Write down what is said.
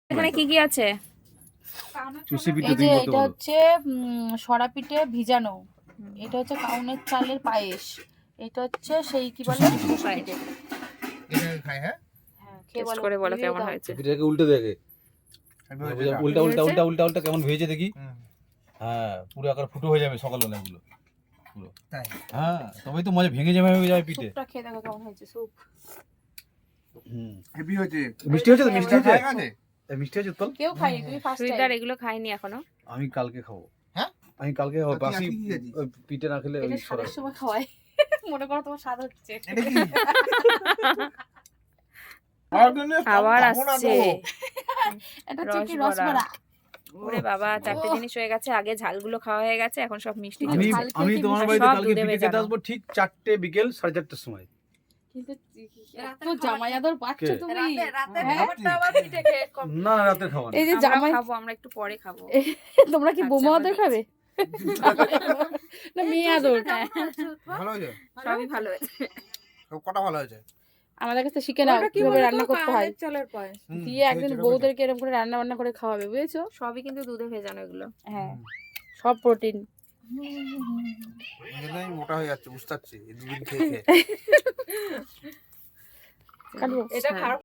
এখানে কি কি আছে? চুষি পিঠে এই যে তুমি বলতে এটা বলো। হচ্ছে সরা পিঠে ভিজানো, এটা হচ্ছে কাউনের চালের পায়েস, এটা হচ্ছে সেই কি বলে চুষি পিঠে। চুষি পিঠে। এটা খাই হ্যাঁ হ্যাঁ খেয়ে টেস্ট বলো, করে বলো review কেমন দাও। হয়েছে। পিঠেটাকে উল্টে দেখে উল্টা উল্টা হয়েছে? উল্টা উল্টা উল্টা কেমন ভেজে দেখি। হ্যাঁ পুরো আকার ফুটো হয়ে যাবে সকালবেলা এগুলো পুরো। তাই হ্যাঁ তবেই তো মজা ভেঙে যাবে পিঠে। স্যুপটা খেয়ে দেখো কেমন হয়েছে স্যুপ। হুম হেভি হয়েছে। মিষ্টি হয়েছে তো, মিষ্টি হয়েছে। খাই গেছে এই মিষ্টি হয়েছে তো। কেউ খায়নি, তুমি ফার্স্ট সুইদার টাইম। এগুলো খাইনি এখনো। আমি কালকে খাবো। হ্যাঁ? আমি কালকে খাবো। আর তুই বাসি আজকে কি খেয়েছিস? ওই পিঠে না খেলে ওই এটা সরা। স্বাদের সময় খাওয়াই। মনে করো তোমার স্বাদ হচ্ছে। এটা কি অর্গানিক খাবার আসছে। এটা হচ্ছে কি রসবড়া। রসবড়া। ওরে বাবা, চারটে জিনিস হয়ে গেছে। আগে ঝালগুলো খাওয়া হয়ে গেছে, এখন সব মিষ্টি আমি- আমি চলছে। ঝাল খেয়ে আমি কি তোমার মিষ্টি? বাড়িতে সব কালকে দুধে পিঠে খেতে ভেজানো। আসবো ঠিক 4টে বিকেল 4:30টার সময়। কিন্তু তো জামাই আদর পাচ্ছ কে? তুমি। রাতের হ্যাঁ? খাবারটা আবার পিঠে খেয়ে না রাতে খাওয়া না। এই যে আমরা জামাই, খাবো, আমরা একটু পরে খাবো। তোমরা কি আচ্ছা, বোমা আমরা আদর খাবে? না মেয়ে আদর? ভালো হয়েছে। সবই ভালো হয়েছে। সব কটা ভালো হয়েছে। আমাদের কাছে শিখে নাও কিভাবে রান্না করতে হয়। হুম, দিয়ে একদিন খেয়েছি, বউদেরকে এরকম করে রান্না বান্না করে খাওয়াবে, বুঝেছো? সবই কিন্তু দুধে ভেজানো এগুলো। হ্যাঁ সব প্রোটিন। আমি মোটা হয়ে যাচ্ছে বুঝতে পারছি এই দুদিন খেয়ে খেয়ে। কাটবো হ্যাঁ।